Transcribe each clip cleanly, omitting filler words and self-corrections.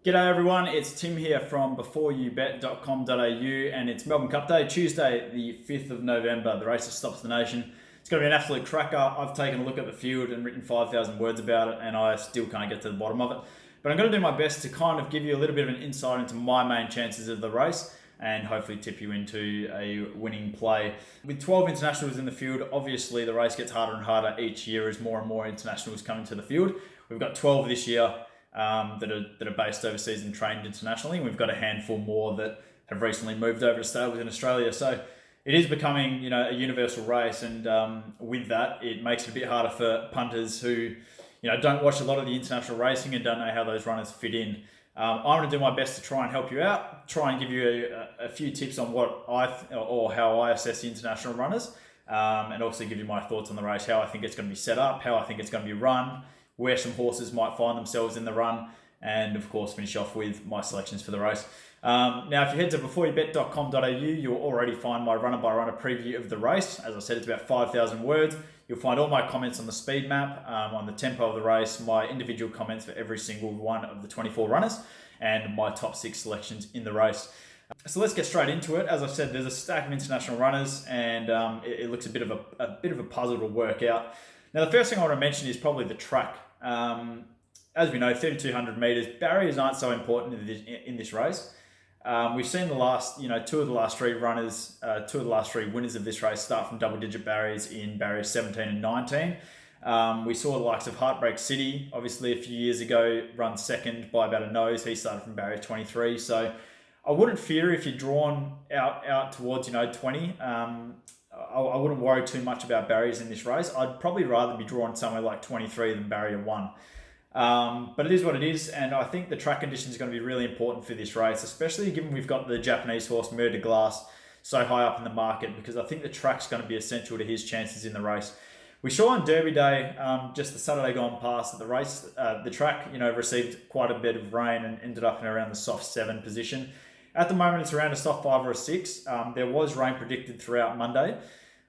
G'day everyone, it's Tim here from beforeyoubet.com.au and it's Melbourne Cup Day, Tuesday the 5th of November. The race that stops the nation. It's going to be an absolute cracker. I've taken a look at the field and written 5,000 words about it and I still can't get to the bottom of it. But I'm going to do my best to kind of give you a little bit of an insight into my main chances of the race and hopefully tip you into a winning play. With 12 internationals in the field, obviously the race gets harder and harder each year as more and more internationals come into the field. We've got 12 this year. That are based overseas and trained internationally. We've got a handful more that have recently moved over to stables in Australia. So it is becoming, a universal race, and with that, it makes it a bit harder for punters who, don't watch a lot of the international racing and don't know how those runners fit in. I'm going to do my best to try and help you out, try and give you a few tips on what or how I assess the international runners, and also give you my thoughts on the race, how I think it's going to be set up, how I think it's going to be run, where some horses might find themselves in the run, and of course finish off with my selections for the race. Now, if you head to beforeyoubet.com.au, you'll already find my runner-by-runner preview of the race. As I said, it's about 5,000 words. You'll find all my comments on the speed map, on the tempo of the race, my individual comments for every single one of the 24 runners, and my top 6 selections in the race. So let's get straight into it. As I said, there's a stack of international runners, and it looks a bit of a puzzle to work out. Now, the first thing I want to mention is probably the track. As we know, 3,200 metres, barriers aren't so important in this race. We've seen the last, two of the last three runners, two of the last three winners of this race start from double-digit barriers in barriers 17 and 19. We saw the likes of Heartbreak City, obviously a few years ago, run second by about a nose. He started from barrier 23. So I wouldn't fear if you're drawn out towards, 20. I wouldn't worry too much about barriers in this race. I'd probably rather be drawn somewhere like 23 than barrier 1. But it is what it is, and I think the track conditions are going to be really important for this race, especially given we've got the Japanese horse Melbourne Glass so high up in the market, because I think the track's going to be essential to his chances in the race. We saw on Derby Day, just the Saturday gone past, that the track, received quite a bit of rain and ended up in around the soft 7 position. At the moment, it's around a soft 5 or a 6. There was rain predicted throughout Monday.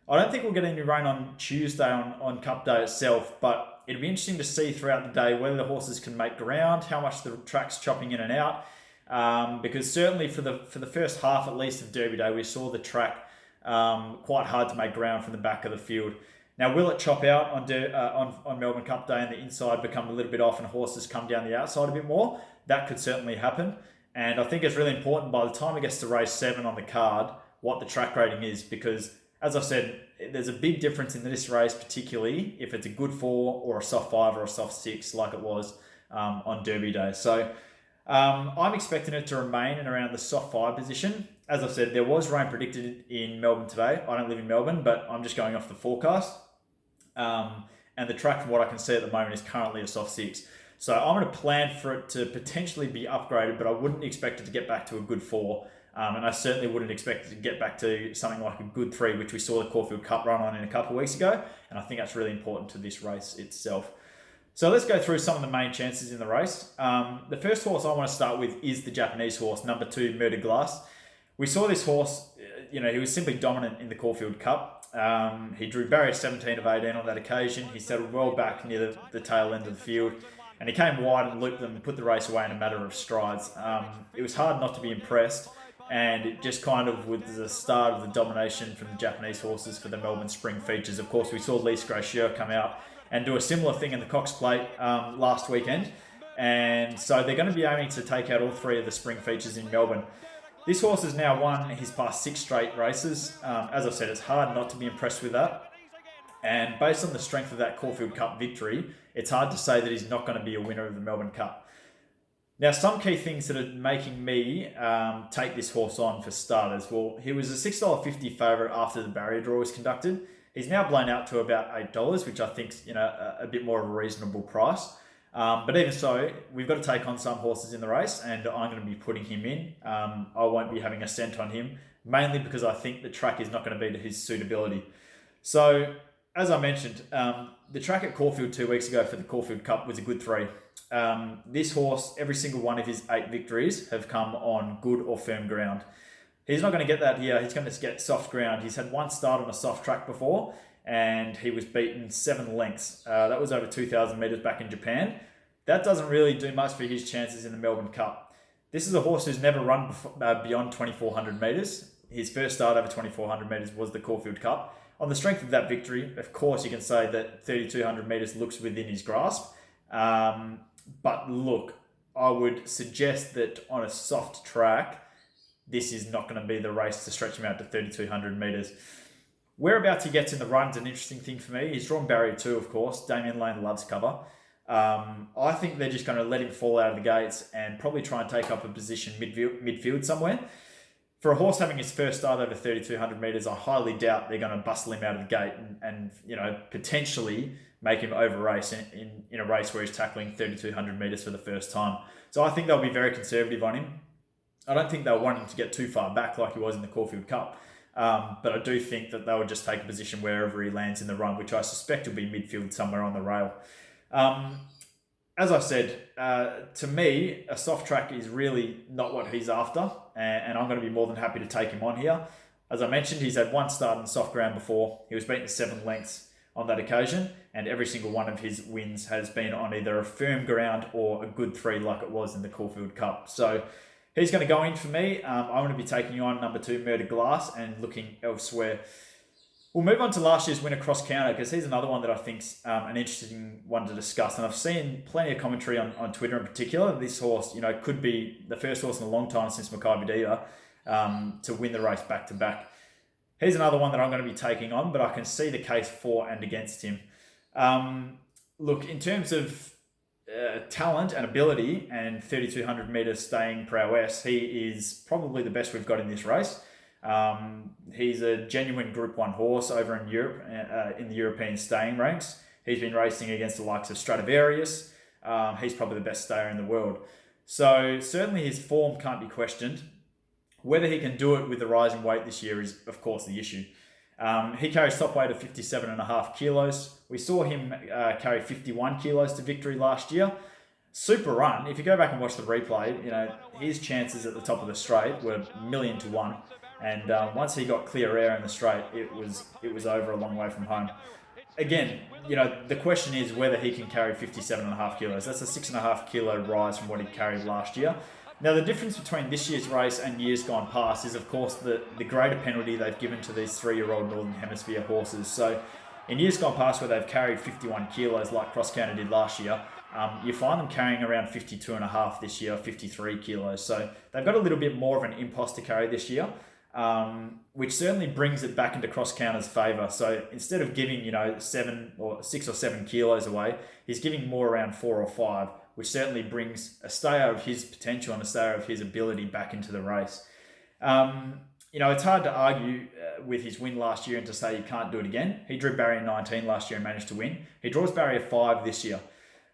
I don't think we'll get any rain on Tuesday on Cup Day itself, but it'll be interesting to see throughout the day whether the horses can make ground, how much the track's chopping in and out. Because certainly for the first half, at least, of Derby Day, we saw the track quite hard to make ground from the back of the field. Now, will it chop out on Melbourne Cup Day and the inside become a little bit off and horses come down the outside a bit more? That could certainly happen. And I think it's really important by the time it gets to race 7 on the card, what the track rating is, because as I said, there's a big difference in this race, particularly if it's a good 4 or a soft 5 or a soft 6 like it was on Derby Day. So I'm expecting it to remain in around the soft 5 position. As I said, there was rain predicted in Melbourne today. I don't live in Melbourne, but I'm just going off the forecast. And the track, from what I can see at the moment, is currently a soft 6. So I'm going to plan for it to potentially be upgraded, but I wouldn't expect it to get back to a good 4. And I certainly wouldn't expect it to get back to something like a good 3, which we saw the Caulfield Cup run on in a couple of weeks ago. And I think that's really important to this race itself. So let's go through some of the main chances in the race. The first horse I want to start with is the Japanese horse, number 2, Melbourne Glass. We saw this horse, he was simply dominant in the Caulfield Cup. He drew barrier 17 of 18 on that occasion. He settled well back near the tail end of the field. And he came wide and looped them and put the race away in a matter of strides. It was hard not to be impressed, and it just kind of was the start of the domination from the Japanese horses for the Melbourne Spring Features. Of course, we saw Lise Gracieux come out and do a similar thing in the Cox Plate last weekend, and so they're going to be aiming to take out all 3 of the Spring Features in Melbourne. This horse has now won his past 6 straight races. As I said, it's hard not to be impressed with that. And based on the strength of that Caulfield Cup victory, it's hard to say that he's not going to be a winner of the Melbourne Cup. Now, some key things that are making me take this horse on for starters. Well, he was a $6.50 favourite after the barrier draw was conducted. He's now blown out to about $8, which I think is a bit more of a reasonable price. But even so, we've got to take on some horses in the race, and I'm going to be putting him in. I won't be having a cent on him, mainly because I think the track is not going to be to his suitability. So, as I mentioned, the track at Caulfield 2 weeks ago for the Caulfield Cup was a good 3. This horse, every single one of his 8 victories have come on good or firm ground. He's not going to get that here. He's going to get soft ground. He's had one start on a soft track before, and he was beaten 7 lengths. That was over 2,000 metres back in Japan. That doesn't really do much for his chances in the Melbourne Cup. This is a horse who's never run beyond 2,400 metres. His first start over 2,400 metres was the Caulfield Cup. On the strength of that victory, of course, you can say that 3,200 metres looks within his grasp. But look, I would suggest that on a soft track, this is not going to be the race to stretch him out to 3,200 metres. Whereabouts he gets in the run is an interesting thing for me. He's drawn barrier 2, of course. Damien Lane loves cover. I think they're just going to let him fall out of the gates and probably try and take up a position midfield somewhere. For a horse having his first start over 3,200 metres, I highly doubt they're going to bustle him out of the gate and potentially make him over race in a race where he's tackling 3,200 metres for the first time. So I think they'll be very conservative on him. I don't think they'll want him to get too far back like he was in the Caulfield Cup. But I do think that they will just take a position wherever he lands in the run, which I suspect will be midfield somewhere on the rail. As I said, to me, a soft track is really not what he's after, and I'm going to be more than happy to take him on here. As I mentioned, he's had one start in soft ground before. He was beaten 7 lengths on that occasion, and every single one of his wins has been on either a firm ground or a good 3 like it was in the Caulfield Cup. So he's going to go in for me. I'm going to be taking on number 2, Murder Glass, and looking elsewhere. We'll move on to last year's winner, Cross Counter, because he's another one that I think's an interesting one to discuss. And I've seen plenty of commentary on Twitter in particular. This horse, could be the first horse in a long time since Paradiso to win the race back to back. He's another one that I'm going to be taking on, but I can see the case for and against him. Look, in terms of talent and ability and 3,200 metre staying prowess, he is probably the best we've got in this race. He's a genuine Group 1 horse over in Europe, in the European staying ranks. He's been racing against the likes of Stradivarius. He's probably the best stayer in the world. So certainly his form can't be questioned. Whether he can do it with the rising weight this year is, of course, the issue. He carries top weight of 57.5 kilos. We saw him carry 51 kilos to victory last year. Super run. If you go back and watch the replay, his chances at the top of the straight were 1,000,000 to 1. And once he got clear air in the straight, it was over a long way from home. Again, the question is whether he can carry 57.5 kilos. That's a 6.5 kilo rise from what he carried last year. Now, the difference between this year's race and years gone past is, of course, the greater penalty they've given to these 3-year-old Northern Hemisphere horses. So in years gone past where they've carried 51 kilos like Cross Counter did last year, you find them carrying around 52.5 this year, 53 kilos. So they've got a little bit more of an impulse to carry this year, which certainly brings it back into Cross Counter's favour. So instead of giving, 6 or 7 kilos away, he's giving more around 4 or 5, which certainly brings a stayer of his potential and a stayer of his ability back into the race. It's hard to argue with his win last year and to say he can't do it again. He drew barrier 19 last year and managed to win. He draws barrier 5 this year.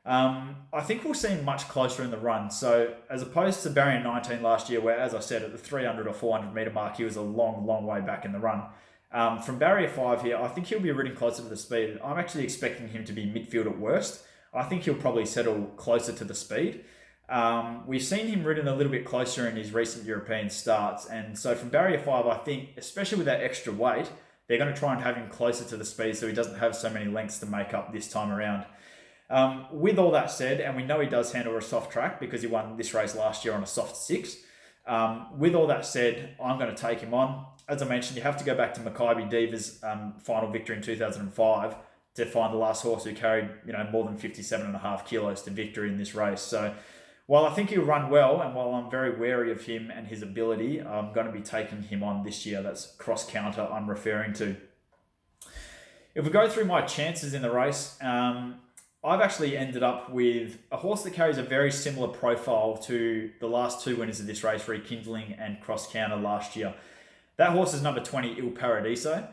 I think we'll see him much closer in the run. So as opposed to barrier 19 last year, where, as I said, at the 300 or 400 metre mark, he was a long, long way back in the run. From barrier 5 here, I think he'll be rooting closer to the speed. I'm actually expecting him to be midfield at worst. I think he'll probably settle closer to the speed. We've seen him ridden a little bit closer in his recent European starts. And so from barrier 5, I think, especially with that extra weight, they're going to try and have him closer to the speed so he doesn't have so many lengths to make up this time around. With all that said, and we know he does handle a soft track because he won this race last year on a soft 6. With all that said, I'm going to take him on. As I mentioned, you have to go back to Maccabi Diva's final victory in 2005 to find the last horse who carried more than 57.5 kilos to victory in this race. So while I think he'll run well, and while I'm very wary of him and his ability, I'm going to be taking him on this year. That's Cross Counter I'm referring to. If we go through my chances in the race, I've actually ended up with a horse that carries a very similar profile to the last 2 winners of this race, Rekindling and Cross Counter last year. That horse is number 20, Il Paradiso.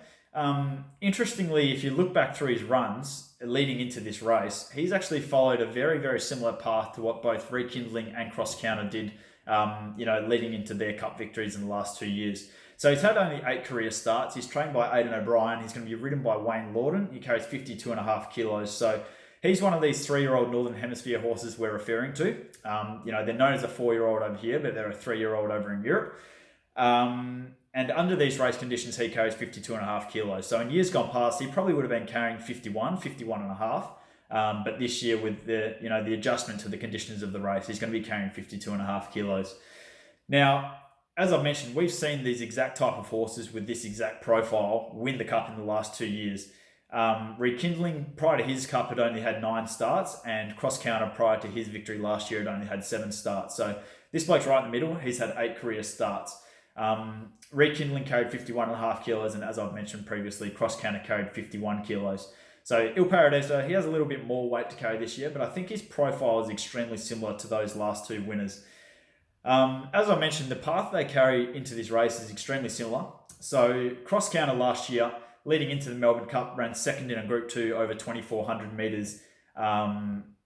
Interestingly, if you look back through his runs leading into this race, he's actually followed a very, very similar path to what both Rekindling and Cross Counter did, leading into their cup victories in the last 2 years. So he's had only 8 career starts. He's trained by Aidan O'Brien. He's going to be ridden by Wayne Lorden. He carries 52.5 kilos. So he's one of these 3-year-old Northern Hemisphere horses we're referring to. They're known as a 4-year-old over here, but they're a 3-year-old over in Europe. And under these race conditions, he carries 52.5 kilos. So in years gone past, he probably would have been carrying 51.5. But this year, with the adjustment to the conditions of the race, he's going to be carrying 52.5 kilos. Now, as I mentioned, we've seen these exact type of horses with this exact profile win the Cup in the last 2 years. Rekindling, prior to his Cup, had only had 9 starts, and Cross Counter, prior to his victory last year, had only had 7 starts. So this bloke's right in the middle. He's had 8 career starts. Rekindling carried 51.5 kilos, and as I've mentioned previously, Cross Counter carried 51 kilos. So Il Paradiso, he has a little bit more weight to carry this year, but I think his profile is extremely similar to those last 2 winners. As I mentioned, the path they carry into this race is extremely similar. So Cross Counter last year, leading into the Melbourne Cup, ran second in a Group 2 over 2,400 metres,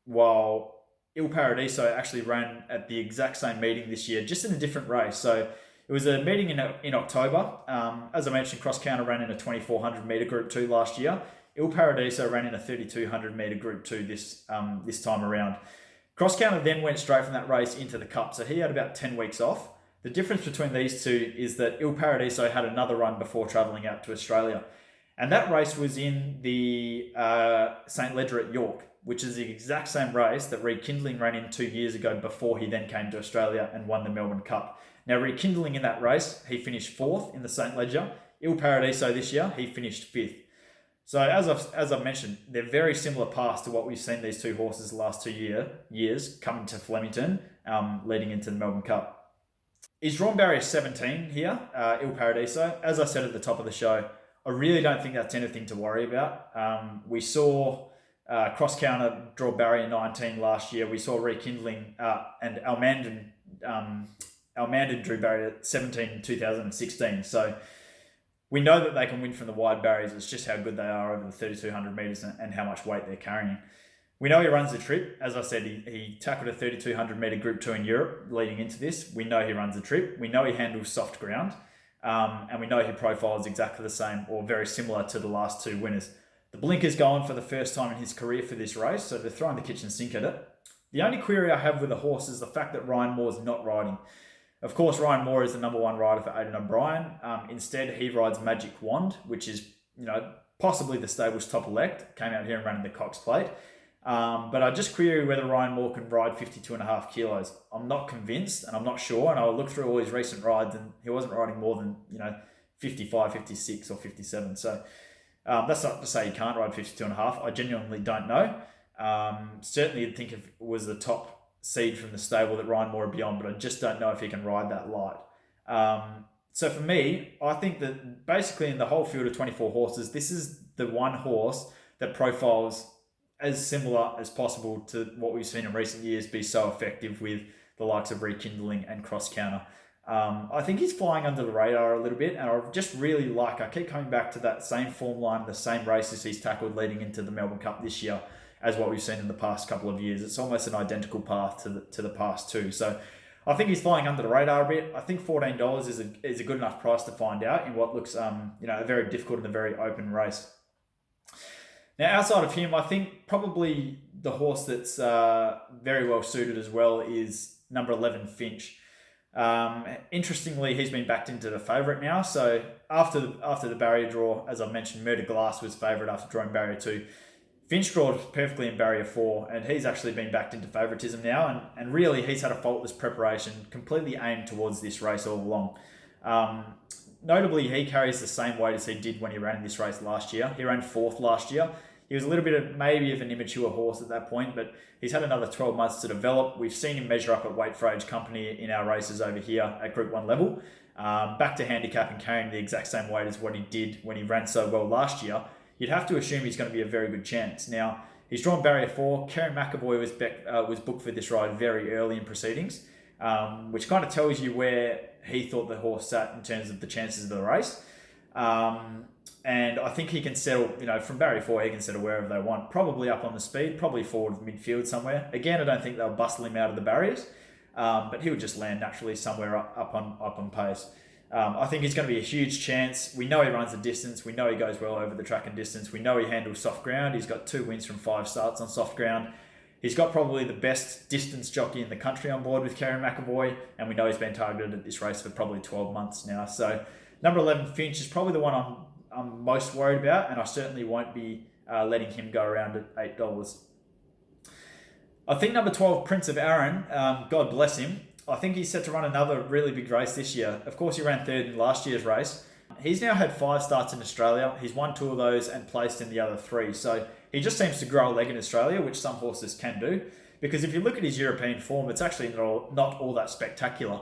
while Il Paradiso actually ran at the exact same meeting this year, just in a different race. So it was a meeting in October. As I mentioned, Cross Counter ran in a 2,400 metre Group 2 last year. Il Paradiso ran in a 3,200 metre Group 2 this time around. Cross Counter then went straight from that race into the Cup, so he had about 10 weeks off. The difference between these two is that Il Paradiso had another run before travelling out to Australia. And that race was in the St. Ledger at York, which is the exact same race that Rekindling ran in 2 years ago before he then came to Australia and won the Melbourne Cup. Now, Rekindling in that race, he finished 4th in the St. Ledger. Il Paradiso this year, he finished 5th. So as I've mentioned, they're very similar paths to what we've seen these two horses the last 2 years coming to Flemington, leading into the Melbourne Cup. He's drawn barrier 17 here, Il Paradiso. As I said at the top of the show, I really don't think that's anything to worry about. We saw Cross Counter draw barrier 19 last year. We saw Rekindling and Almandon drew barrier 17 in 2016. So we know that they can win from the wide barriers. It's just how good they are over the 3,200 metres and how much weight they're carrying. We know he runs the trip. As I said, he tackled a 3,200 metre Group 2 in Europe leading into this. We know he runs the trip. We know he handles soft ground. And we know he profiles exactly the same or very similar to the last 2 winners. The blinker's going for the first time in his career for this race, so they're throwing the kitchen sink at it. The only query I have with the horse is the fact that Ryan Moore's not riding. Of course, Ryan Moore is the number 1 rider for Aidan O'Brien. Instead, he rides Magic Wand, which is, possibly the stable's top elect. Came out here and ran in the Cox Plate. But I just query whether Ryan Moore can ride 52.5 kilos. I'm not convinced, and I'm not sure. And I'll look through all his recent rides, and he wasn't riding more than 55, 56, or 57. So that's not to say he can't ride 52.5. I genuinely don't know. Certainly, I'd think if it was the top seed from the stable that Ryan Moore would be on, but I just don't know if he can ride that light. So for me, I think that basically in the whole field of 24 horses, this is the one horse that profiles as similar as possible to what we've seen in recent years be so effective with the likes of Rekindling and Cross Counter. I think he's flying under the radar a little bit, and I just really I keep coming back to that same form line, the same races he's tackled leading into the Melbourne Cup this year as what we've seen in the past couple of years. It's almost an identical path to the past 2. So I think he's flying under the radar a bit. I think $14 is a good enough price to find out in what looks a very difficult and a very open race. Now, outside of him, I think probably the horse that's very well suited as well is number 11, Finch. Interestingly, he's been backed into the favourite now. So after the barrier draw, as I mentioned, Murder Glass was favourite after drawing barrier 2. Finch drawed perfectly in barrier 4, and he's actually been backed into favouritism now. And really, he's had a faultless preparation, completely aimed towards this race all along. Notably, he carries the same weight as he did when he ran in this race last year. He ran 4th last year. He was a little bit of an immature horse at that point, but he's had another 12 months to develop. We've seen him measure up at weight for age company in our races over here at Group 1 level. Back to handicap and carrying the exact same weight as what he did when he ran so well last year. You'd have to assume he's going to be a very good chance. Now, he's drawn barrier 4. Kerrin McAvoy was booked for this ride very early in proceedings, which kind of tells you where he thought the horse sat in terms of the chances of the race. And I think he can settle, from barrier 4, he can settle wherever they want. Probably up on the speed, probably forward midfield somewhere. Again, I don't think they'll bustle him out of the barriers, but he'll just land naturally somewhere up on pace. I think he's going to be a huge chance. We know he runs the distance. We know he goes well over the track and distance. We know he handles soft ground. He's got 2 wins from 5 starts on soft ground. He's got probably the best distance jockey in the country on board with Kerrin McAvoy, and we know he's been targeted at this race for probably 12 months now. So number 11, Finch, is probably the one I'm most worried about, and I certainly won't be letting him go around at $8. I think number 12, Prince of Erin, God bless him. I think he's set to run another really big race this year. Of course, he ran third in last year's race. He's now had 5 starts in Australia. He's won 2 of those and placed in the other 3. So he just seems to grow a leg in Australia, which some horses can do. Because if you look at his European form, it's actually not all that spectacular.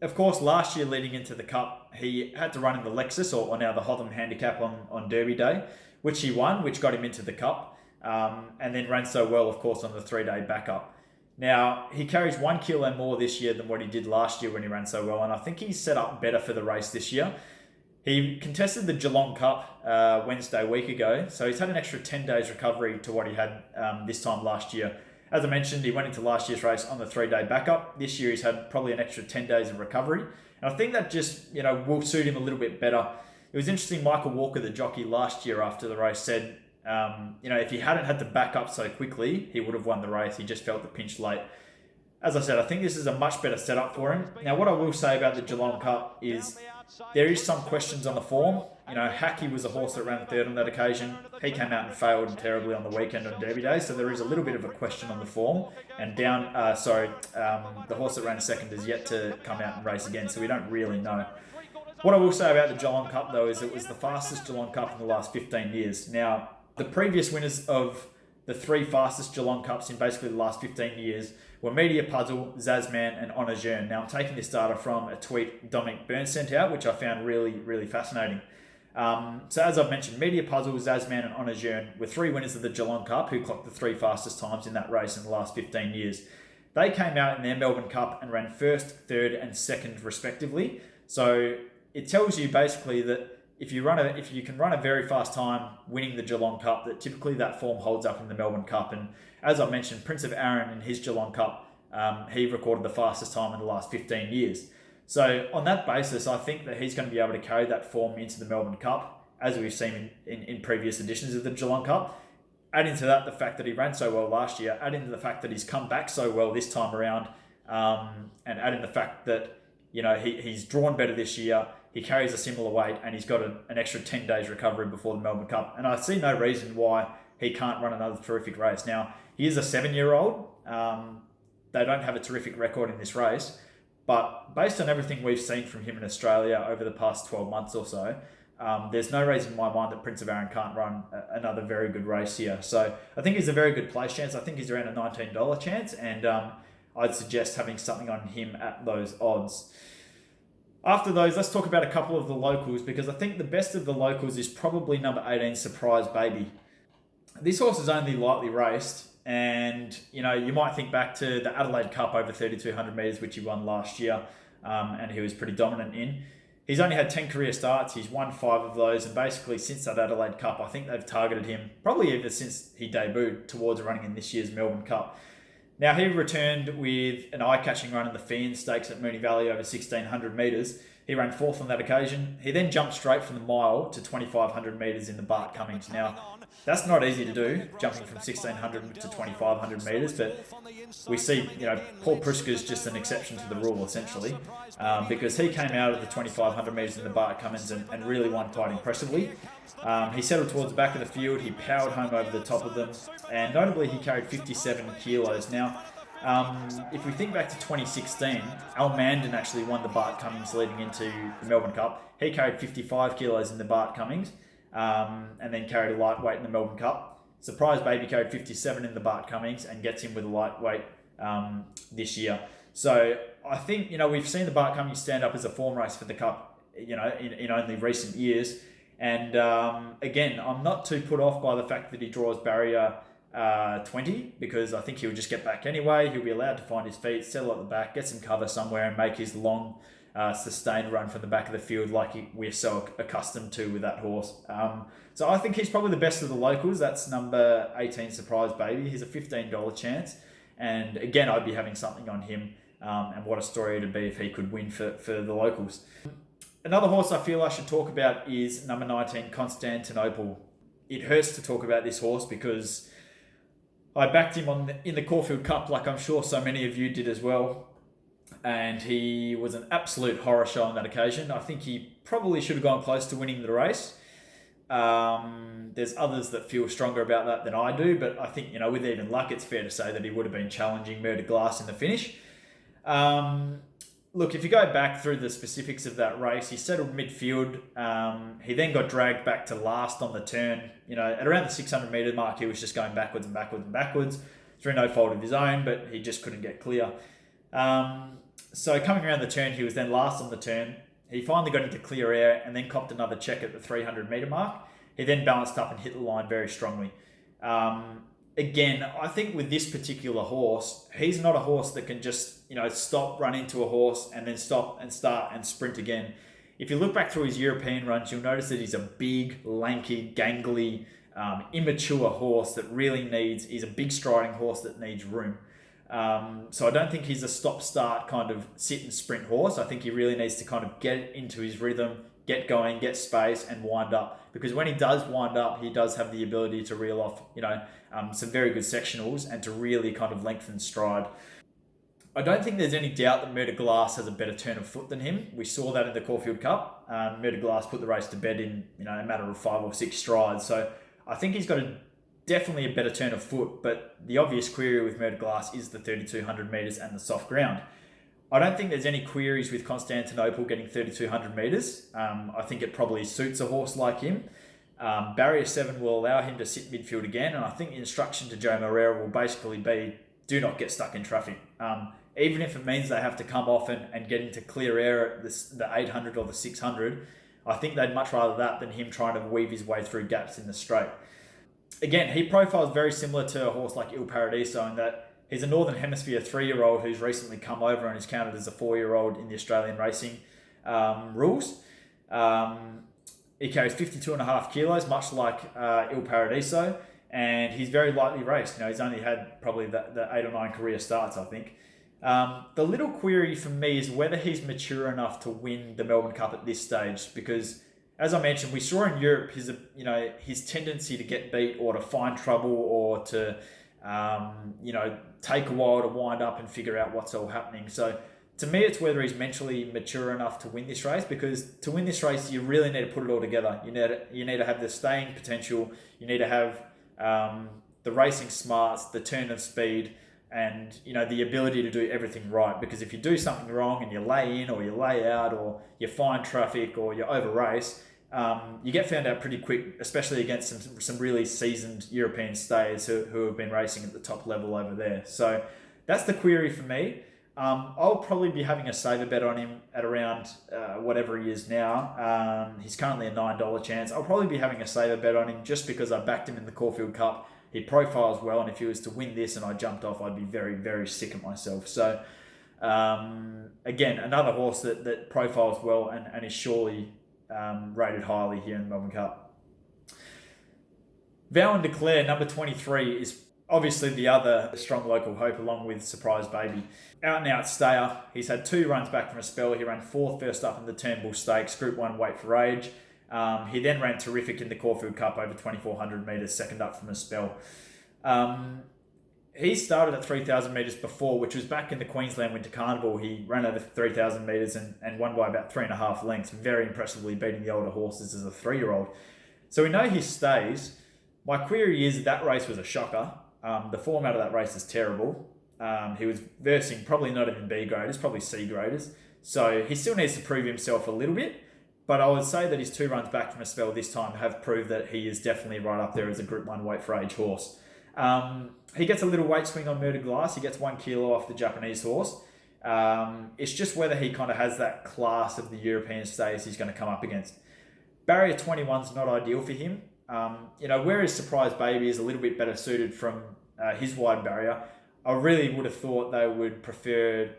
Of course, last year leading into the Cup, he had to run in the Lexus, or now the Hotham Handicap on Derby Day, which he won, which got him into the Cup, and then ran so well, of course, on the 3-day backup. Now, he carries 1 kilo more this year than what he did last year when he ran so well, and I think he's set up better for the race this year. He contested the Geelong Cup Wednesday week ago, so he's had an extra 10 days recovery to what he had this time last year. As I mentioned, he went into last year's race on the 3-day backup. This year he's had probably an extra 10 days of recovery. And I think that just, will suit him a little bit better. It was interesting, Michael Walker, the jockey last year after the race said, if he hadn't had to back up so quickly, he would have won the race. He just felt the pinch late. As I said, I think this is a much better setup for him. Now, what I will say about the Geelong Cup is there is some questions on the form. Hackey was a horse that ran third on that occasion. He came out and failed terribly on the weekend on Derby Day, so there is a little bit of a question on the form. And the horse that ran second is yet to come out and race again, so we don't really know. What I will say about the Geelong Cup, though, is it was the fastest Geelong Cup in the last 15 years. Now, the previous winners of the 3 fastest Geelong Cups in basically the last 15 years were Media Puzzle, Zazman, and Honor Jeune. Now, I'm taking this data from a tweet Dominic Burns sent out, which I found really, really fascinating. So as I've mentioned, Media Puzzle, Zazman, and Honor Jeune were 3 winners of the Geelong Cup who clocked the 3 fastest times in that race in the last 15 years. They came out in their Melbourne Cup and ran first, third, and second respectively. So it tells you basically that if you can run a very fast time winning the Geelong Cup, that typically that form holds up in the Melbourne Cup. And as I mentioned, Prince of Erin in his Geelong Cup, he recorded the fastest time in the last 15 years. So on that basis, I think that he's going to be able to carry that form into the Melbourne Cup, as we've seen in previous editions of the Geelong Cup. Add into that the fact that he ran so well last year, add into the fact that he's come back so well this time around, and add in the fact that he's drawn better this year, he carries a similar weight, and he's got an extra 10 days recovery before the Melbourne Cup. And I see no reason why he can't run another terrific race. Now, he is a 7-year-old. They don't have a terrific record in this race. But based on everything we've seen from him in Australia over the past 12 months or so, there's no reason in my mind that Prince of Erin can't run another very good race here. So I think he's a very good place chance. I think he's around a $19 chance, and I'd suggest having something on him at those odds. After those, let's talk about a couple of the locals, because I think the best of the locals is probably number 18, Surprise Baby. This horse is only lightly raced, and you might think back to the Adelaide Cup over 3,200 metres, which he won last year, and he was pretty dominant in. He's only had 10 career starts. He's won 5 of those, and basically since that Adelaide Cup, I think they've targeted him, probably ever since he debuted, towards running in this year's Melbourne Cup. Now, he returned with an eye-catching run in the Fian Stakes at Moonee Valley over 1,600 metres. He ran 4th on that occasion. He then jumped straight from the mile to 2,500 metres in the Bart Cummings. Now, that's not easy to do, jumping from 1,600 to 2,500 metres, but we see, Paul Prisca's just an exception to the rule, essentially, because he came out of the 2,500 metres in the Bart Cummings and really won quite impressively. He settled towards the back of the field, he powered home over the top of them, and notably he carried 57 kilos. Now, if we think back to 2016, Al Mandan actually won the Bart Cummings leading into the Melbourne Cup. He carried 55 kilos in the Bart Cummings, and then carried a lightweight in the Melbourne Cup. Surprise Baby carried 57 in the Bart Cummings and gets him with a lightweight this year. So I think, we've seen the Bart Cummings stand up as a form race for the Cup, in only recent years. And again, I'm not too put off by the fact that he draws barrier 20, because I think he'll just get back anyway. He'll be allowed to find his feet, settle at the back, get some cover somewhere, and make his long, sustained run from the back of the field like we're so accustomed to with that horse. So I think he's probably the best of the locals. That's number 18, Surprise Baby. He's a $15 chance. And again, I'd be having something on him, and what a story it'd be if he could win for the locals. Another horse I feel I should talk about is number 19, Constantinople. It hurts to talk about this horse because I backed him in the Caulfield Cup, like I'm sure so many of you did as well. And he was an absolute horror show on that occasion. I think he probably should have gone close to winning the race. There's others that feel stronger about that than I do, but I think, with even luck, it's fair to say that he would have been challenging Murder Glass in the finish. Look, if you go back through the specifics of that race, he settled midfield. He then got dragged back to last on the turn. At around the 600 metre mark, he was just going backwards and backwards and backwards through no fault of his own, but he just couldn't get clear. So coming around the turn, he was then last on the turn. He finally got into clear air and then copped another check at the 300 metre mark. He then balanced up and hit the line very strongly. Again, I think with this particular horse, he's not a horse that can just, stop, run into a horse and then stop and start and sprint again. If you look back through his European runs, you'll notice that he's a big, lanky, gangly, immature horse that really he's a big striding horse that needs room. So I don't think he's a stop-start kind of sit and sprint horse. I think he really needs to kind of get into his rhythm, get going, get space and wind up. Because when he does wind up, he does have the ability to reel off, some very good sectionals and to really kind of lengthen stride. I don't think there's any doubt that Murder Glass has a better turn of foot than him. We saw that in the Caulfield Cup. Murder Glass put the race to bed in, a matter of 5 or 6 strides. So I think he's got definitely a better turn of foot, but the obvious query with Murder Glass is the 3,200 metres and the soft ground. I don't think there's any queries with Constantinople getting 3,200 metres. I think it probably suits a horse like him. Barrier 7 will allow him to sit midfield again, and I think the instruction to Joe Moreira will basically be, do not get stuck in traffic. Even if it means they have to come off and get into clear air at the 800 or the 600, I think they'd much rather that than him trying to weave his way through gaps in the straight. Again, he profiles very similar to a horse like Il Paradiso in that he's a Northern Hemisphere 3-year-old who's recently come over and is counted as a 4-year-old in the Australian racing rules. He carries 52.5 kilos, much like Il Paradiso, and he's very lightly raced. He's only had probably the 8 or 9 career starts, I think. The little query for me is whether he's mature enough to win the Melbourne Cup at this stage, because as I mentioned, we saw in Europe his tendency to get beat or to find trouble or to take a while to wind up and figure out what's all happening. So to me, it's whether he's mentally mature enough to win this race, because to win this race, you really need to put it all together. You need to have the staying potential. You need to have the racing smarts, the turn of speed, and the ability to do everything right. Because if you do something wrong and you lay in or you lay out or you find traffic or you over race, you get found out pretty quick, especially against some really seasoned European stayers who have been racing at the top level over there. So that's the query for me. I'll probably be having a saver bet on him at around whatever he is now. He's currently a $9 chance. I'll probably be having a saver bet on him just because I backed him in the Caulfield Cup. He profiles well, and if he was to win this and I jumped off, I'd be very, very sick of myself. So, again, another horse that profiles well and is surely rated highly here in the Melbourne Cup. Vow and Declare, number 23, is obviously the other strong local hope, along with Surprise Baby. Out and out stayer. He's had 2 runs back from a spell. He ran 4th first up in the Turnbull Stakes, Group 1 Weight for Age. He then ran terrific in the Caulfield Cup over 2,400 metres, second up from a spell. He started at 3,000 metres before, which was back in the Queensland Winter Carnival. He ran over 3,000 metres and won by about 3.5 lengths, very impressively beating the older horses as a 3-year-old. So we know he stays. My query is that race was a shocker. The form out of that race is terrible. He was versing probably not even B graders, probably C graders. So he still needs to prove himself a little bit. But I would say that his 2 runs back from a spell this time have proved that he is definitely right up there as a Group 1 Weight for Age horse. He gets a little weight swing on Murder Glass. He gets 1 kilo off the Japanese horse. It's just whether he kind of has that class of the European stays he's going to come up against. Barrier 21's not ideal for him. Whereas Surprise Baby is a little bit better suited from his wide barrier, I really would have thought they would prefer,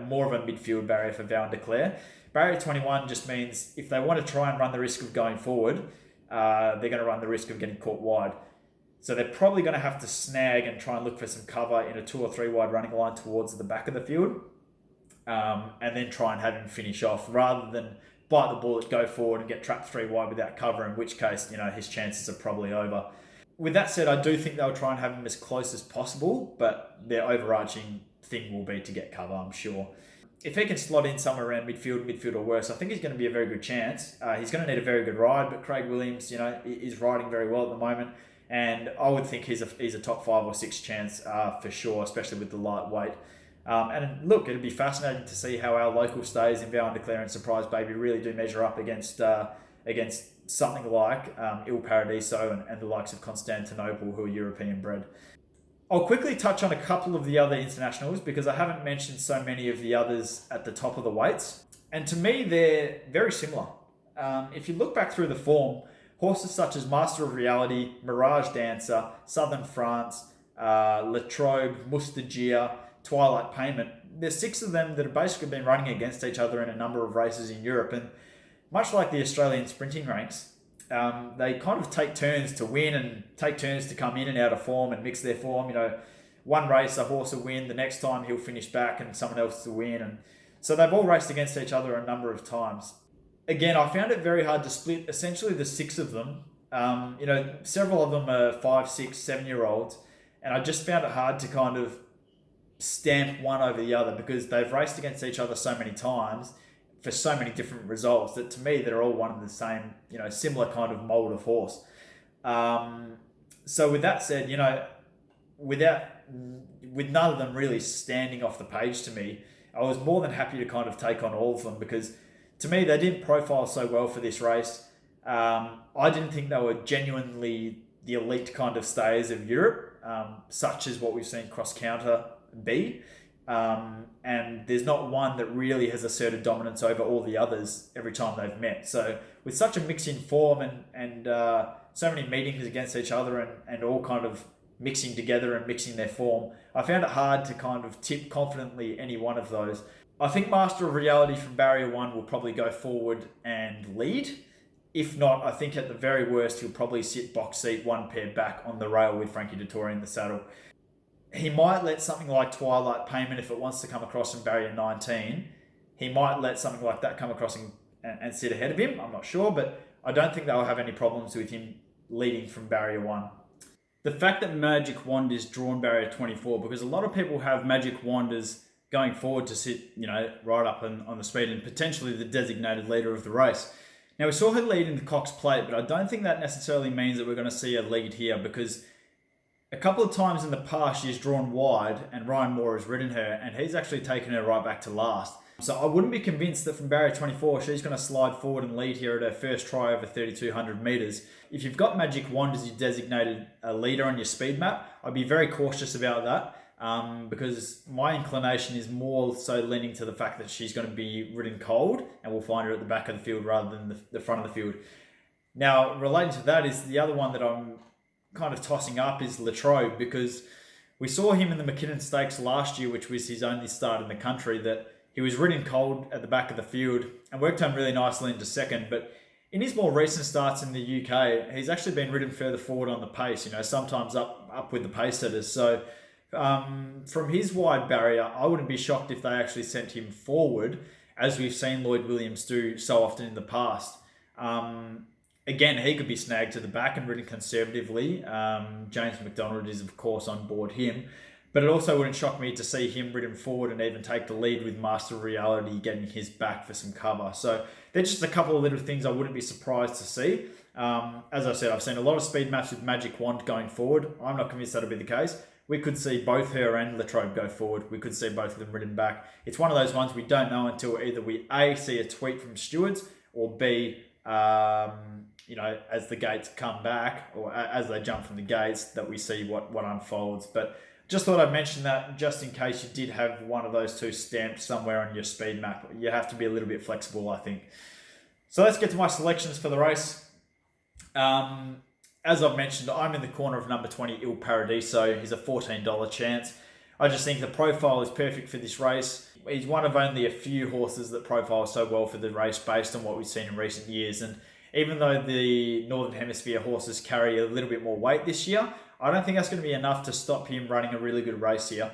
more of a midfield barrier for Vow and Declare. Barrier 21 just means if they want to try and run the risk of going forward, they're going to run the risk of getting caught wide. So they're probably going to have to snag and try and look for some cover in a 2 or 3 wide running line towards the back of the field, and then try and have him finish off rather than bite the bullet, go forward and get trapped 3 wide without cover, in which case, his chances are probably over. With that said, I do think they'll try and have him as close as possible, but their overarching thing will be to get cover, I'm sure. If he can slot in somewhere around midfield or worse, I think he's going to be a very good chance. He's going to need a very good ride, but Craig Williams, is riding very well at the moment, and I would think he's a top 5 or 6 chance for sure, especially with the light weight. And look, it'd be fascinating to see how our local stays in Vow and Declare and Surprise Baby really do measure up against something like Il Paradiso and the likes of Constantinople, who are European bred. I'll quickly touch on a couple of the other internationals because I haven't mentioned so many of the others at the top of the weights. And to me, they're very similar. If you look back through the form, horses such as Master of Reality, Mirage Dancer, Southern France, Latrobe, Mustagia, Twilight Payment, there's 6 of them that have basically been running against each other in a number of races in Europe. And much like the Australian sprinting ranks, they kind of take turns to win and take turns to come in and out of form and mix their form. You know, one race a horse will win, the next time he'll finish back and someone else will win. And so they've all raced against each other a number of times. Again, I found it very hard to split essentially the 6 of them. Several of them are 5, 6, 7-year-olds. And I just found it hard to kind of stamp one over the other because they've raced against each other so many times for so many different results that to me they're all one of the same, similar kind of mold of horse. So with that said, with none of them really standing off the page to me, I was more than happy to kind of take on all of them because to me they didn't profile so well for this race. I didn't think they were genuinely the elite kind of stayers of Europe, such as what we've seen Cross Counter be. And there's not one that really has asserted dominance over all the others every time they've met. So with such a mix in form and so many meetings against each other and all kind of mixing together and mixing their form, I found it hard to kind of tip confidently any one of those. I think Master of Reality from Barrier 1 will probably go forward and lead. If not, I think at the very worst, he'll probably sit box seat, one pair back on the rail with Frankie Dettori in the saddle. He might let something like Twilight Payment, if it wants to come across in Barrier 19, he might let something like that come across and sit ahead of him. I'm not sure, but I don't think they'll have any problems with him leading from Barrier 1. The fact that Magic Wand is drawn Barrier 24, because a lot of people have Magic Wand as going forward to sit, right up on the speed and potentially the designated leader of the race. Now, we saw her lead in the Cox Plate, but I don't think that necessarily means that we're going to see a lead here because a couple of times in the past she's drawn wide and Ryan Moore has ridden her and he's actually taken her right back to last. So I wouldn't be convinced that from Barrier 24 she's going to slide forward and lead here at her first try over 3,200 metres. If you've got Magic Wand as your designated leader on your speed map, I'd be very cautious about that. Because my inclination is more so leaning to the fact that she's going to be ridden cold and we'll find her at the back of the field rather than the front of the field. Now, relating to that is the other one that I'm kind of tossing up is Latrobe, because we saw him in the McKinnon Stakes last year, which was his only start in the country, that he was ridden cold at the back of the field and worked home really nicely into second. But in his more recent starts in the UK, he's actually been ridden further forward on the pace, sometimes up with the pace setters. So from his wide barrier, I wouldn't be shocked if they actually sent him forward, as we've seen Lloyd Williams do so often in the past. Again, he could be snagged to the back and ridden conservatively. James McDonald is, of course, on board him. But it also wouldn't shock me to see him ridden forward and even take the lead with Master of Reality getting his back for some cover. So they're just a couple of little things I wouldn't be surprised to see. As I said, I've seen a lot of speed maps with Magic Wand going forward. I'm not convinced that'll be the case. We could see both her and Latrobe go forward. We could see both of them ridden back. It's one of those ones we don't know until either we A, see a tweet from stewards, or B, as the gates come back, or as they jump from the gates, that we see what unfolds. But just thought I'd mention that just in case you did have one of those two stamped somewhere on your speed map. You have to be a little bit flexible, I think. So let's get to my selections for the race. As I've mentioned, I'm in the corner of number 20, Il Paradiso. He's a $14 chance. I just think the profile is perfect for this race. He's one of only a few horses that profile so well for the race based on what we've seen in recent years. And even though the Northern Hemisphere horses carry a little bit more weight this year, I don't think that's going to be enough to stop him running a really good race here.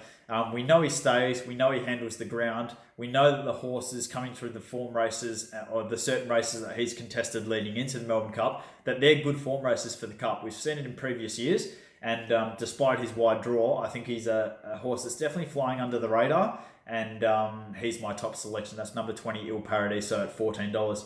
We know he stays. We know he handles the ground. We know that the horses coming through the form races or the certain races that he's contested leading into the Melbourne Cup, that they're good form races for the Cup. We've seen it in previous years. And despite his wide draw, I think he's a horse that's definitely flying under the radar. And he's my top selection. That's number 20, Il Paradiso at $14.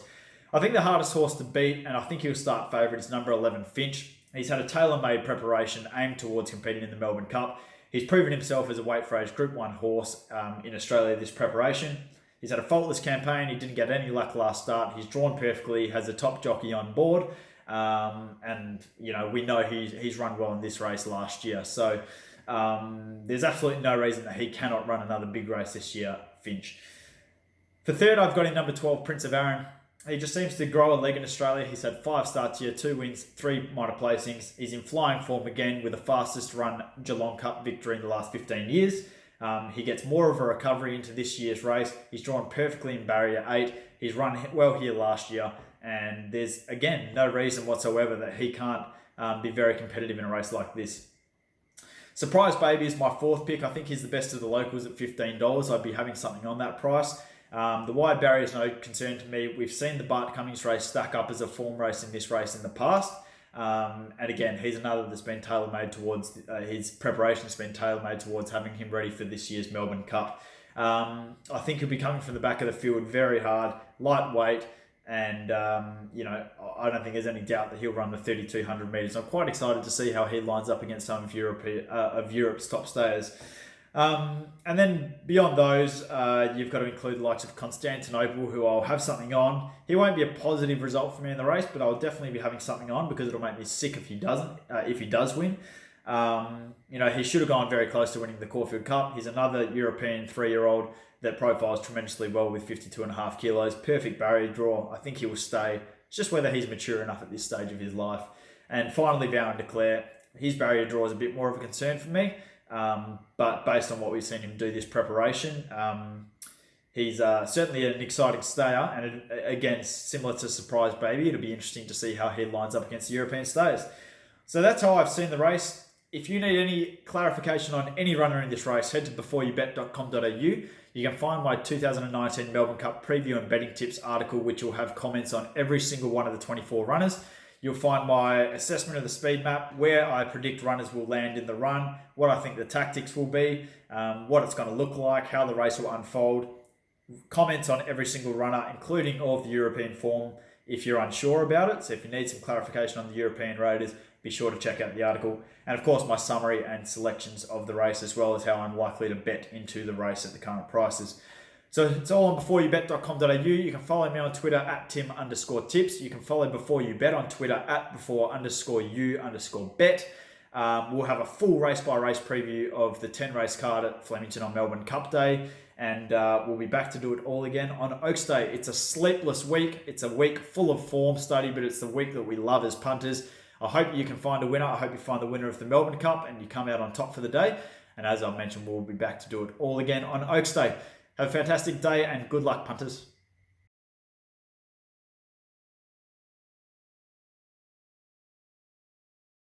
I think the hardest horse to beat, and I think he'll start favourite, is number 11, Finch. He's had a tailor-made preparation aimed towards competing in the Melbourne Cup. He's proven himself as a weight for age Group 1 horse in Australia this preparation. He's had a faultless campaign. He didn't get any luck last start. He's drawn perfectly, has a top jockey on board. And, you know, we know he's run well in this race last year. So there's absolutely no reason that he cannot run another big race this year, Finch. For third, I've got in number 12, Prince of Erin. He just seems to grow a leg in Australia. He's had 5 starts here, 2 wins, 3 minor placings. He's in flying form again with the fastest run Geelong Cup victory in the last 15 years. He gets more of a recovery into this year's race. He's drawn perfectly in barrier 8. He's run well here last year. And there's, again, no reason whatsoever that he can't be very competitive in a race like this. Surprise Baby is my 4th pick. I think he's the best of the locals at $15. I'd be having something on that price. The wide barrier is no concern to me. We've seen the Bart Cummings race stack up as a form race in this race in the past. And again, he's another that's been tailor-made towards, his preparation has been tailor-made towards having him ready for this year's Melbourne Cup. I think he'll be coming from the back of the field very hard, lightweight, and, you know, I don't think there's any doubt that he'll run the 3,200 metres. I'm quite excited to see how he lines up against some of Europe's top stayers. And then beyond those, you've got to include the likes of Constantinople, who I'll have something on. He won't be a positive result for me in the race, but I'll definitely be having something on because it'll make me sick if he does win. You know, he should have gone very close to winning the Caulfield Cup. He's another European 3-year-old that profiles tremendously well with 52.5 kilos. Perfect barrier draw. I think he will stay. It's just whether he's mature enough at this stage of his life. And finally, Vow and Declare. His barrier draw is a bit more of a concern for me. But based on what we've seen him do this preparation, he's certainly an exciting stayer. And again, similar to Surprise Baby, it'll be interesting to see how he lines up against the European stayers. So that's how I've seen the race. If you need any clarification on any runner in this race, head to beforeyoubet.com.au. You can find my 2019 Melbourne Cup preview and betting tips article, which will have comments on every single one of the 24 runners. You'll find my assessment of the speed map, where I predict runners will land in the run, what I think the tactics will be, what it's going to look like, how the race will unfold, comments on every single runner, including all of the European form if you're unsure about it. So if you need some clarification on the European raiders, be sure to check out the article. And of course, my summary and selections of the race, as well as how I'm likely to bet into the race at the current prices. So it's all on beforeyoubet.com.au. You can follow me on Twitter at Tim_tips. You can follow Before You Bet on Twitter at before_you_bet. We'll have a full race-by-race preview of the 10-race card at Flemington on Melbourne Cup Day. And we'll be back to do it all again on Oaks Day. It's a sleepless week. It's a week full of form study, but it's the week that we love as punters. I hope you can find a winner. I hope you find the winner of the Melbourne Cup and you come out on top for the day. And as I mentioned, we'll be back to do it all again on Oaks Day. Have a fantastic day and good luck, punters.